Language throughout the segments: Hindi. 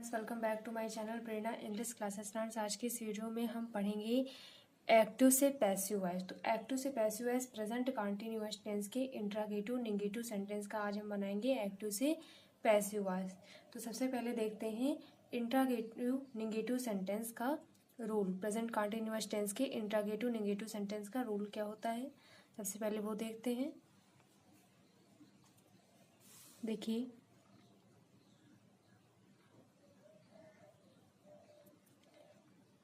Welcome back to my channel Prerna English classes friends. आज की इस वीडियो में हम पढ़ेंगे एक्टिव से पैसिव वॉइस। तो एक्टिव से passive voice present continuous tense के इंट्रोगेटिव नेगेटिव सेंटेंस का आज हम बनाएंगे एक्टिव से पैसिव वॉइस। तो सबसे पहले देखते हैं इंट्रोगेटिव नेगेटिव सेंटेंस का रूल। प्रेजेंट कंटिन्यूअस टेंस के इंट्रोगेटिव नेगेटिव सेंटेंस का रूल क्या होता है, सबसे पहले वो देखते हैं। देखिए,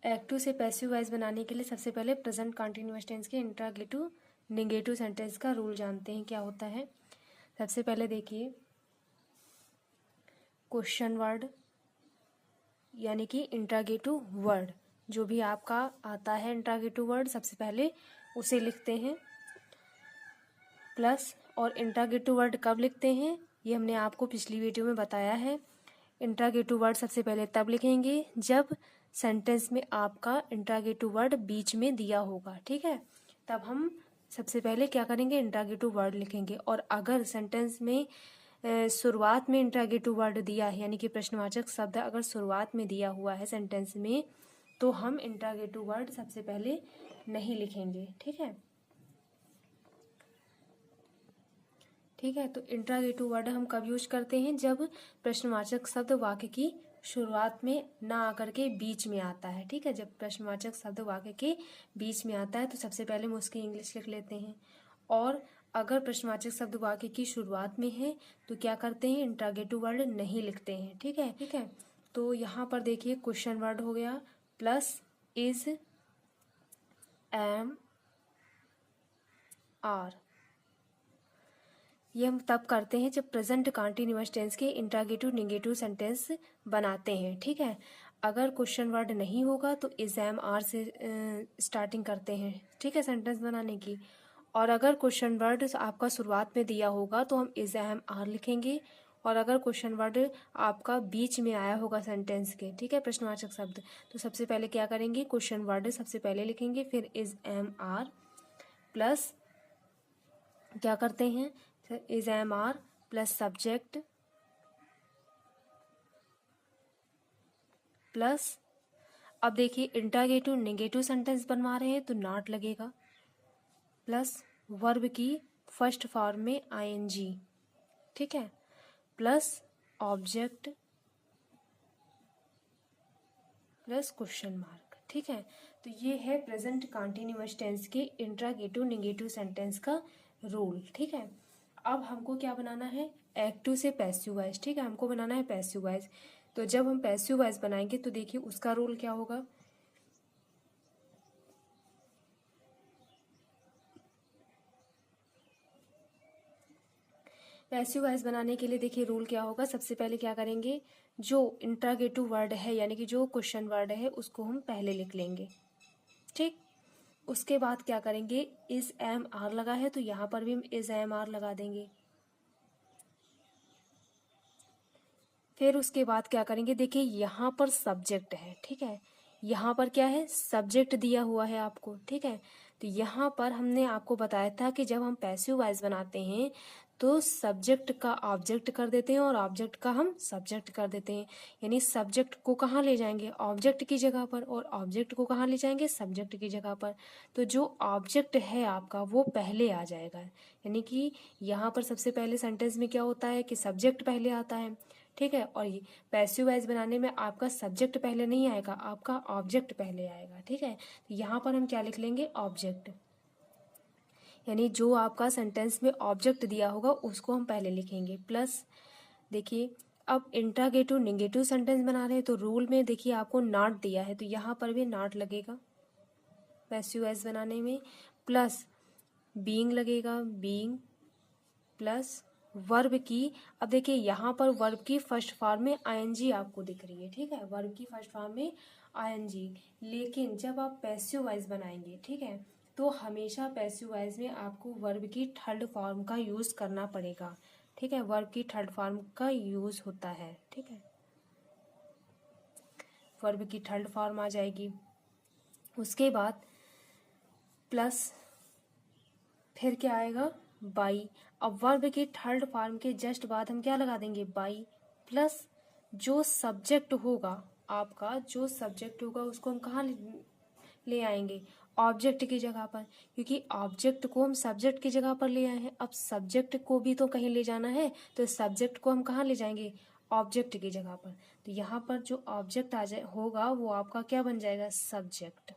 एक्टिव से पैसिव वॉइस बनाने के लिए सबसे पहले प्रेजेंट कंटिन्यूअस टेंस के इंट्रोगेटिव नेगेटिव सेंटेंस का रूल जानते हैं क्या होता है। सबसे पहले देखिए, क्वेश्चन वर्ड यानी कि इंट्रोगेटिव वर्ड, जो भी आपका आता है इंट्रोगेटिव वर्ड सबसे पहले उसे लिखते हैं प्लस। और इंट्रोगेटिव वर्ड कब लिखते हैं ये हमने आपको पिछली वीडियो में बताया है। इंट्रोगेटिव वर्ड सबसे पहले तब लिखेंगे जब सेंटेंस में आपका इंट्रोगेटिव वर्ड बीच में दिया होगा, ठीक है। तब हम सबसे पहले क्या करेंगे, इंट्रोगेटिव वर्ड लिखेंगे। और अगर सेंटेंस में शुरुआत में इंट्रोगेटिव वर्ड दिया है, यानी कि प्रश्नवाचक शब्द अगर शुरुआत में दिया हुआ है सेंटेंस में, तो हम इंट्रोगेटिव वर्ड सबसे पहले नहीं लिखेंगे, ठीक है। ठीक है, तो इंट्रोगेटिव वर्ड हम कब यूज करते हैं, जब प्रश्नवाचक शब्द वाक्य की शुरुआत में ना आकर के बीच में आता है, ठीक है। जब प्रश्नवाचक शब्द वाक्य के बीच में आता है तो सबसे पहले हम उसकी इंग्लिश लिख लेते हैं। और अगर प्रश्नवाचक शब्द वाक्य की शुरुआत में है तो क्या करते हैं, इंट्रोगेटिव वर्ड नहीं लिखते हैं, ठीक है। ठीक है, तो यहाँ पर देखिए क्वेश्चन वर्ड हो गया प्लस इज एम आर। ये हम तब करते हैं जब प्रेजेंट कंटिन्यूअस टेंस के इंट्रोगेटिव नेगेटिव सेंटेंस बनाते हैं, ठीक है। अगर क्वेश्चन वर्ड नहीं होगा तो इज एम आर से स्टार्टिंग करते हैं, ठीक है, सेंटेंस बनाने की। और अगर क्वेश्चन वर्ड आपका शुरुआत में दिया होगा तो हम इज एम आर लिखेंगे। और अगर क्वेश्चन वर्ड आपका बीच में आया होगा सेंटेंस के, ठीक है, प्रश्नवाचक शब्द, तो सबसे पहले क्या करेंगे, क्वेश्चन वर्ड सबसे पहले लिखेंगे, फिर इज एम आर प्लस क्या करते हैं, is am are plus subject plus. अब देखिए इंट्रोगेटिव नेगेटिव सेंटेंस बनवा रहे हैं तो नॉट लगेगा, प्लस वर्ब की फर्स्ट फॉर्म में आईएनजी, ठीक है, plus object plus question mark, ठीक है। तो ये है प्रेजेंट कंटिन्यूअस टेंस के इंट्रोगेटिव नेगेटिव सेंटेंस का रूल, ठीक है। अब हमको क्या बनाना है, एक्टिव से पैसिव वॉइस, ठीक है, हमको बनाना है पैसिव वॉइस। तो जब हम पैसिव वॉइस बनाएंगे तो देखिए उसका रूल क्या होगा। पैसिव वॉइस बनाने के लिए देखिए रूल क्या होगा, सबसे पहले क्या करेंगे, जो इंट्रोगेटिव वर्ड है यानी कि जो क्वेश्चन वर्ड है उसको हम पहले लिख लेंगे, ठीक। उसके बाद क्या करेंगे, इज एम आर लगा है तो यहाँ पर भी हम इज एम आर लगा देंगे। फिर उसके बाद क्या करेंगे, देखिए यहाँ पर सब्जेक्ट है, ठीक है, यहाँ पर क्या है, सब्जेक्ट दिया हुआ है आपको, ठीक है। तो यहाँ पर हमने आपको बताया था कि जब हम पैसिव वॉइस बनाते हैं तो सब्जेक्ट का ऑब्जेक्ट कर देते हैं और ऑब्जेक्ट का हम सब्जेक्ट कर देते हैं। यानी सब्जेक्ट को कहाँ ले जाएंगे, ऑब्जेक्ट की जगह पर, और ऑब्जेक्ट को कहाँ ले जाएंगे, सब्जेक्ट की जगह पर। तो जो ऑब्जेक्ट है आपका वो पहले आ जाएगा, यानी कि यहाँ पर सबसे पहले सेंटेंस में क्या होता है कि सब्जेक्ट पहले आता है, ठीक है। और ये पैसिव वॉइस बनाने में आपका सब्जेक्ट पहले नहीं आएगा, आपका ऑब्जेक्ट पहले आएगा, ठीक है। तो यहाँ पर हम क्या लिख लेंगे, ऑब्जेक्ट, यानी जो आपका सेंटेंस में ऑब्जेक्ट दिया होगा उसको हम पहले लिखेंगे। प्लस देखिए, अब इंट्रोगेटिव नेगेटिव सेंटेंस बना रहे हैं तो रूल में देखिए आपको नॉट दिया है तो यहाँ पर भी नॉट लगेगा पैसिव वॉइस बनाने में। प्लस बीइंग लगेगा, बीइंग प्लस वर्ब की। अब देखिए यहाँ पर वर्ब की फर्स्ट फॉर्म में आईएनजी आपको दिख रही है, ठीक है, वर्ब की फर्स्ट फॉर्म में आईएनजी। लेकिन जब आप पैसिव वॉइस बनाएंगे, ठीक है, तो हमेशा पैसिव वॉइस में आपको वर्ब की थर्ड फॉर्म का यूज करना पड़ेगा, ठीक है, वर्ब की थर्ड फॉर्म का यूज होता है, ठीक है, वर्ब की थर्ड फॉर्म आ जाएगी। उसके बाद प्लस फिर क्या आएगा, बाई। अब वर्ब के थर्ड फॉर्म के जस्ट बाद हम क्या लगा देंगे, बाई प्लस जो सब्जेक्ट होगा आपका, जो सब्जेक्ट होगा उसको हम कहाँ ले आएंगे, ऑब्जेक्ट की जगह पर, क्योंकि ऑब्जेक्ट को हम सब्जेक्ट की जगह पर ले आए हैं। अब सब्जेक्ट को भी तो कहीं ले जाना है, तो सब्जेक्ट को हम कहाँ ले जाएंगे, ऑब्जेक्ट की जगह पर। तो यहाँ पर जो ऑब्जेक्ट आ जाए होगा वो आपका क्या बन जाएगा, सब्जेक्ट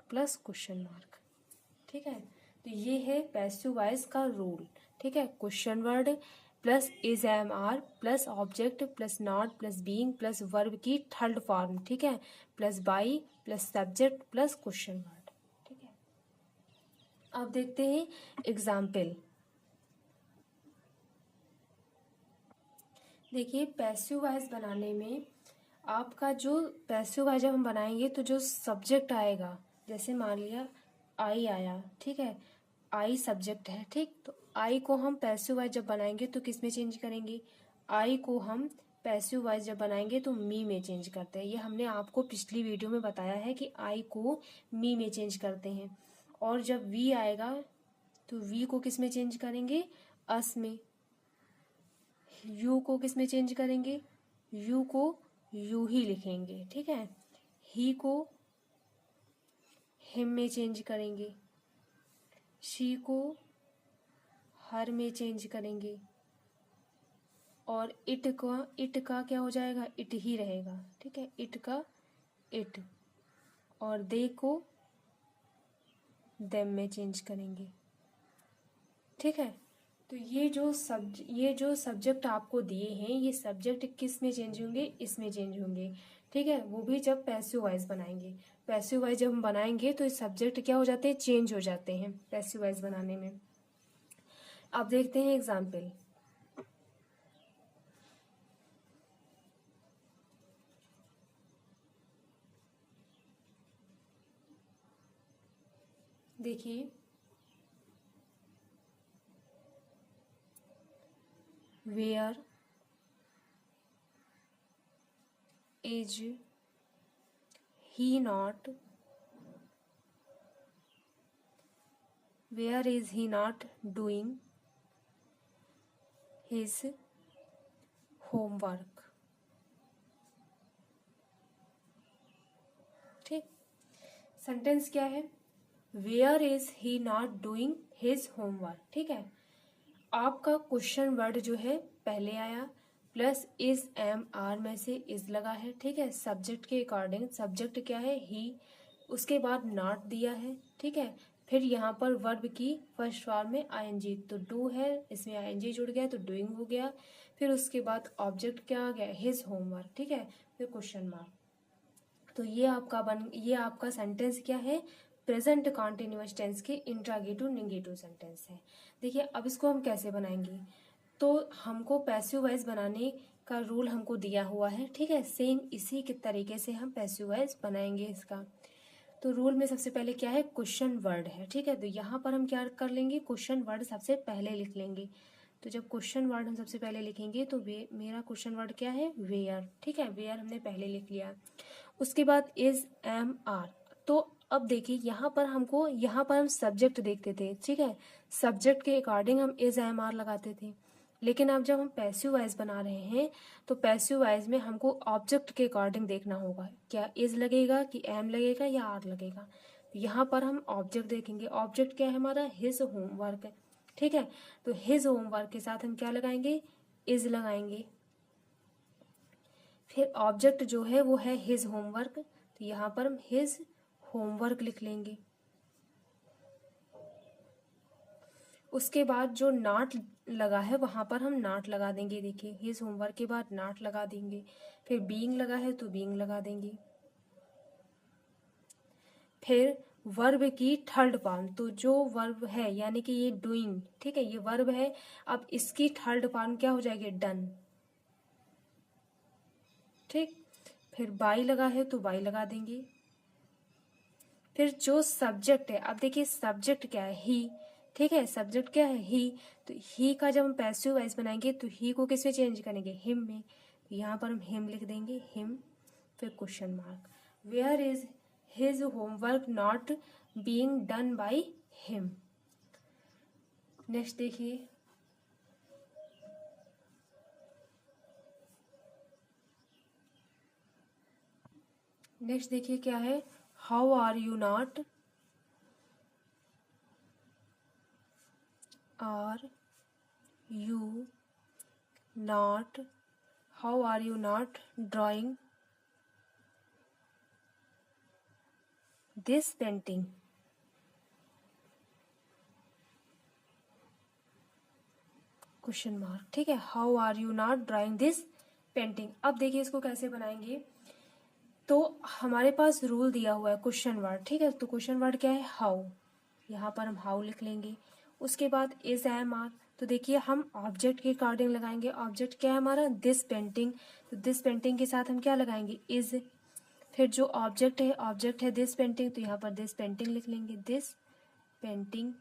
प्लस क्वेश्चन मार्क। ठीक है, तो ये है पैसिव वॉइस का रूल। ठीक है, question word plus is am are plus object plus not plus being plus verb की थर्ड फॉर्म, ठीक है, plus by plus subject plus question word. ठीक है, अब देखते हैं एग्जाम्पल। देखिए पैसिव वॉइस बनाने में आपका जो पैसिव वॉइस जब हम बनाएंगे तो जो सब्जेक्ट आएगा, जैसे मान लिया आई आया, ठीक है, आई सब्जेक्ट है, ठीक, तो आई को हम पैसिव वॉइस जब बनाएंगे तो किस में चेंज करेंगे, आई को हम पैसिव वॉइस जब बनाएंगे तो मी में चेंज करते हैं। ये हमने आपको पिछली वीडियो में बताया है कि आई को मी में चेंज करते हैं। और जब वी आएगा तो वी को किस में चेंज करेंगे, अस में। यू को किस में चेंज करेंगे, यू को यू ही लिखेंगे। ठीक है, ही को हिम में चेंज करेंगे, शी को हर में चेंज करेंगे, और इट का क्या हो जाएगा, इट ही रहेगा। ठीक है, इट का इट, और दे को देम में चेंज करेंगे। ठीक है, तो ये जो सब्जेक्ट आपको दिए हैं, ये सब्जेक्ट किस में चेंज होंगे, इसमें चेंज होंगे। ठीक है, वो भी जब पैसिव वॉइस बनाएंगे। पैसिव वॉइस जब हम बनाएंगे तो ये सब्जेक्ट क्या हो जाते हैं, चेंज हो जाते हैं पैसिव वॉइस बनाने में। अब देखते हैं एग्जाम्पल। देखिए where is he not, where is he not doing his homework. ठीक, सेंटेंस क्या है, where is he not doing his homework. ठीक है, आपका क्वेश्चन वर्ड जो है पहले आया, प्लस इज एम आर में से इज लगा है। ठीक है, सब्जेक्ट के अकॉर्डिंग सब्जेक्ट क्या है, ही, उसके बाद नॉट दिया है। ठीक है, फिर यहाँ पर वर्ब की फर्स्ट फॉर्म में आईएनजी, तो डू है, इसमें आईएनजी जुड़ गया तो डूइंग हो गया। फिर उसके बाद ऑब्जेक्ट क्या आ गया, हिज होमवर्क। ठीक है, फिर क्वेश्चन मार्क। तो ये आपका सेंटेंस क्या है, प्रेजेंट कॉन्टिन्यूअस टेंस के इंट्रागेटिव नेगेटिव सेंटेंस है। देखिए अब इसको हम कैसे बनाएंगे, तो हमको पैसिव वॉइस बनाने का रूल हमको दिया हुआ है। ठीक है, सेम इसी के तरीके से हम पैसिव वॉइस बनाएंगे इसका। तो रूल में सबसे पहले क्या है, क्वेश्चन वर्ड है। ठीक है, तो यहाँ पर हम क्या कर लेंगे, क्वेश्चन वर्ड सबसे पहले लिख लेंगे। तो जब क्वेश्चन वर्ड हम सबसे पहले लिखेंगे तो मेरा क्वेश्चन वर्ड क्या है, वेयर। ठीक है, वेयर हमने पहले लिख लिया। उसके बाद इज एम आर। तो अब देखिए यहाँ पर हम सब्जेक्ट देखते थे। ठीक है, सब्जेक्ट के अकॉर्डिंग हम इज एम आर लगाते थे। लेकिन अब जब हम पैसिव वॉइस बना रहे हैं तो पैसिव वॉइस में हमको ऑब्जेक्ट के अकॉर्डिंग देखना होगा, क्या इज लगेगा कि एम लगेगा या आर लगेगा। यहाँ पर हम ऑब्जेक्ट देखेंगे, ऑब्जेक्ट क्या है हमारा, हिज होमवर्क है। ठीक है, तो हिज होमवर्क के साथ हम क्या लगाएंगे, इज लगाएंगे। फिर ऑब्जेक्ट जो है वो है हिज होमवर्क, तो यहाँ पर हम हिज होमवर्क लिख लेंगे। उसके बाद जो नॉट लगा है वहां पर हम नॉट लगा देंगे। देखिए हिज होमवर्क के बाद नॉट लगा देंगे। फिर बीइंग लगा है तो बीइंग लगा देंगे। फिर वर्ब की थर्ड फॉर्म, तो जो वर्ब है यानी कि ये डूइंग, ठीक है, ये वर्ब है, अब इसकी थर्ड फॉर्म क्या हो जाएगी, डन। ठीक, फिर बाई लगा है तो बाई लगा देंगे। फिर जो सब्जेक्ट है, अब देखिए सब्जेक्ट क्या है, ही। ठीक है, सब्जेक्ट क्या है, ही। तो ही का जब हम पैसिव वॉइस बनाएंगे तो ही को किस में चेंज करेंगे, हिम में। तो यहाँ पर हम हिम लिख देंगे, हिम। फिर question mark, where is his homework not being done by him. Next देखिए, नेक्स्ट देखिए क्या है, how are you not, are you not, how are you not drawing this painting. Question mark, ठीक है, how are you not drawing this painting. अब देखिए इसको कैसे बनाएंगे, तो हमारे पास रूल दिया हुआ है क्वेश्चन वर्ड, ठीक है, तो क्वेश्चन वर्ड क्या है, हाउ, यहाँ पर हम हाउ लिख लेंगे। उसके बाद इज एम आर, तो देखिए हम ऑब्जेक्ट के अकॉर्डिंग लगाएंगे, ऑब्जेक्ट क्या है हमारा, दिस पेंटिंग, तो दिस पेंटिंग के साथ हम क्या लगाएंगे, इज। फिर जो ऑब्जेक्ट है दिस पेंटिंग, तो यहाँ पर दिस पेंटिंग लिख लेंगे, दिस पेंटिंग।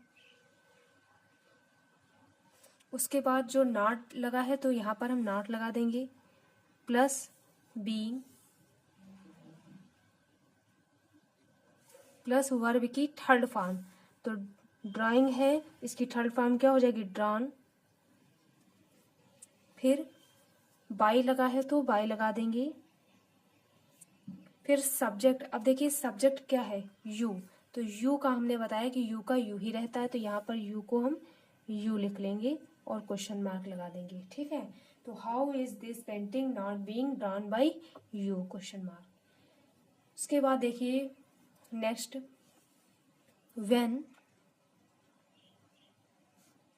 उसके बाद जो नॉट लगा है तो यहाँ पर हम नॉट लगा देंगे, प्लस बीइंग, प्लस वर्ब की थर्ड फॉर्म, तो ड्राइंग है इसकी थर्ड फॉर्म क्या हो जाएगी, ड्रॉन। फिर बाई लगा है तो बाई लगा देंगे। फिर सब्जेक्ट, अब देखिए सब्जेक्ट क्या है, यू, तो यू का हमने बताया कि यू का यू ही रहता है, तो यहाँ पर यू को हम यू लिख लेंगे और क्वेश्चन मार्क लगा देंगे, ठीक है। तो how is this painting not being drawn by you, question mark. उसके बाद देखिए next, when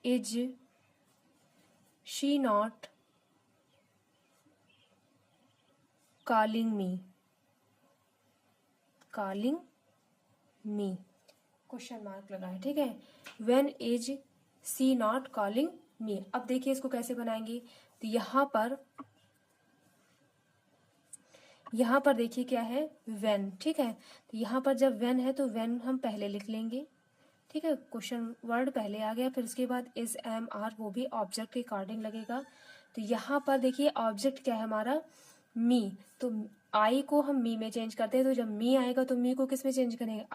is she not calling me, calling me, question mark लगा है, ठीक है। When is she not calling me. अब देखिए इसको कैसे बनाएंगे, तो यहाँ पर देखिए क्या है, व्हेन, ठीक है, तो यहाँ पर जब व्हेन है तो व्हेन हम पहले लिख लेंगे, ठीक है, क्वेश्चन वर्ड पहले आ गया। फिर उसके बाद इज एम आर, वो भी ऑब्जेक्ट के अकॉर्डिंग लगेगा। तो यहाँ पर देखिए ऑब्जेक्ट क्या है हमारा, मी, तो आई को हम मी में चेंज करते हैं, तो जब मी आएगा तो मी को किस में चेंज करेंगे,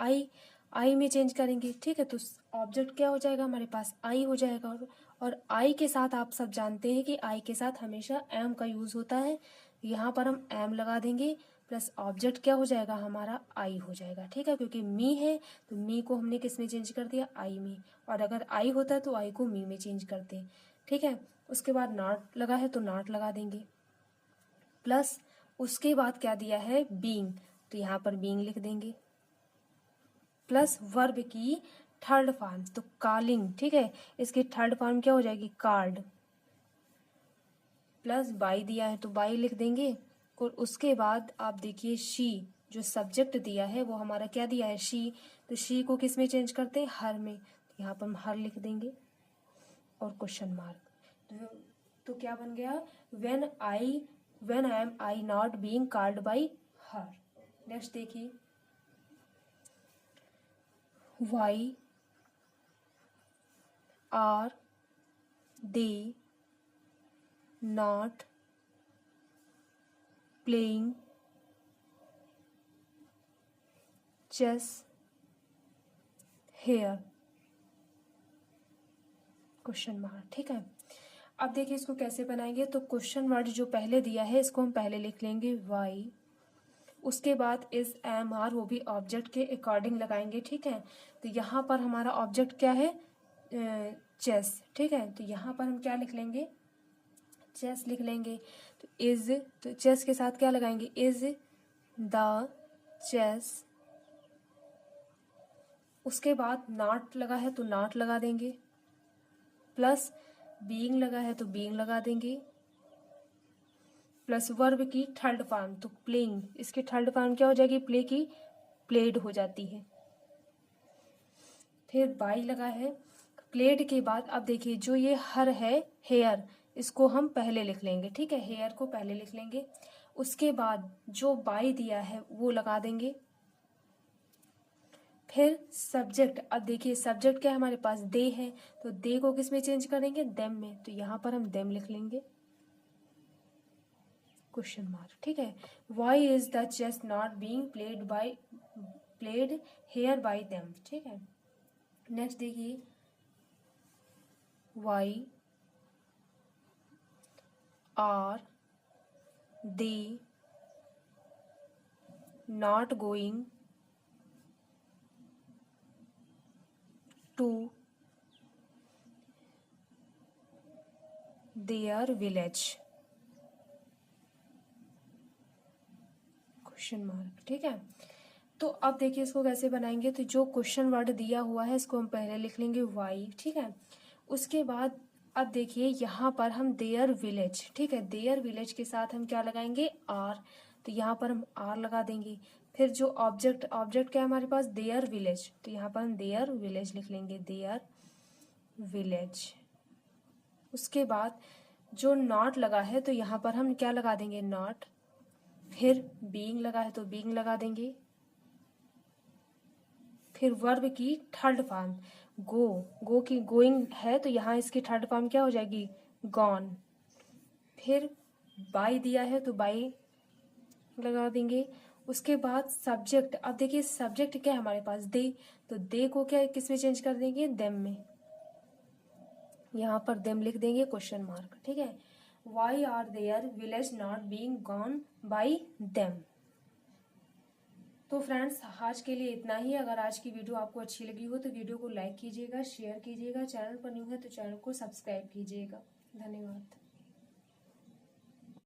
आई में चेंज करेंगे, ठीक है। तो ऑब्जेक्ट क्या हो जाएगा हमारे पास, आई हो जाएगा। और आई के साथ आप सब जानते हैं कि आई के साथ हमेशा एम का यूज होता है, यहाँ पर हम एम लगा देंगे, प्लस ऑब्जेक्ट क्या हो जाएगा हमारा, आई हो जाएगा, ठीक है, क्योंकि मी है तो मी को हमने किस में चेंज कर दिया, आई में, और अगर आई होता तो आई को मी में चेंज करते हैं, ठीक है। उसके बाद नॉट लगा है तो नॉट लगा देंगे, प्लस उसके बाद क्या दिया है, बीइंग, तो यहाँ पर बीइंग लिख देंगे, प्लस वर्ब की थर्ड फॉर्म, तो कॉलिंग, ठीक है, इसकी थर्ड फॉर्म क्या हो जाएगी, कार्ड, प्लस बाई दिया है तो बाई लिख देंगे। और उसके बाद आप देखिए शी, जो सब्जेक्ट दिया है वो हमारा क्या दिया है, शी, तो शी को किस में चेंज करते हैं, हर में, तो यहाँ पर हम हर लिख देंगे और क्वेश्चन मार्क। तो क्या बन गया, when I am I not being called by her. Next देखिए, why are they not playing chess here, question mark, ठीक है। अब देखिए इसको कैसे बनाएंगे, तो क्वेश्चन वर्ड जो पहले दिया है इसको हम पहले लिख लेंगे वाई, उसके बाद इस एम आर, वो भी ऑब्जेक्ट के अकॉर्डिंग लगाएंगे, ठीक है। तो यहाँ पर हमारा ऑब्जेक्ट क्या है, चेस, ठीक है, तो यहाँ पर हम क्या लिख लेंगे, चेस लिख लेंगे। तो इज, तो चेस के साथ क्या लगाएंगे, इज द चेस। उसके बाद नॉट लगा है तो नॉट लगा देंगे, प्लस बीइंग लगा है तो बीइंग लगा देंगे, प्लस वर्ब की थर्ड फॉर्म, तो प्लेइंग, इसकी थर्ड फॉर्म क्या हो जाएगी, प्ले की, प्लेड हो जाती है। फिर बाई लगा है, प्लेड के बाद अब देखिए जो ये हर है, हेयर, इसको हम पहले लिख लेंगे, ठीक है, हेयर को पहले लिख लेंगे। उसके बाद जो बाई दिया है वो लगा देंगे। फिर सब्जेक्ट, अब देखिए सब्जेक्ट क्या है हमारे पास, दे है, तो दे को किस में चेंज करेंगे, देम में, तो यहाँ पर हम देम लिख लेंगे, क्वेश्चन मार्क, ठीक है। Why is the chess not being played here by them, ठीक है। नेक्स्ट देखिए, why are they not going to their village, question mark. ठीक है, तो अब देखिए इसको कैसे बनाएंगे। तो जो क्वेश्चन वर्ड दिया हुआ है इसको हम पहले लिख लेंगे वाई। ठीक है, उसके बाद अब देखिए यहाँ पर हम देयर विलेज, ठीक है, देयर विलेज के साथ हम क्या लगाएंगे, आर। तो यहाँ पर हम आर लगा देंगे। फिर जो ऑब्जेक्ट, ऑब्जेक्ट क्या है हमारे पास, देयर विलेज, तो यहाँ पर हम देयर विलेज लिख लेंगे, देयर विलेज। उसके बाद जो नॉट लगा है तो यहाँ पर हम क्या लगा देंगे, नॉट। फिर बीइंग लगा है तो बीइंग लगा देंगे। फिर वर्ब की थर्ड फॉर्म गो, गो की गोइंग है तो यहाँ इसकी थर्ड फॉर्म क्या हो जाएगी, गॉन। फिर बाई दिया है तो बाई लगा देंगे। उसके बाद सब्जेक्ट, अब देखिए सब्जेक्ट क्या है हमारे पास, दे, तो दे को क्या किस में चेंज कर देंगे, देम में। यहाँ पर देम लिख देंगे क्वेश्चन मार्क। ठीक है, why are their village not being gone by them. तो फ्रेंड्स आज के लिए इतना ही। अगर आज की वीडियो आपको अच्छी लगी हो तो वीडियो को लाइक कीजिएगा, शेयर कीजिएगा, चैनल पर न्यू है तो चैनल को सब्सक्राइब कीजिएगा। धन्यवाद।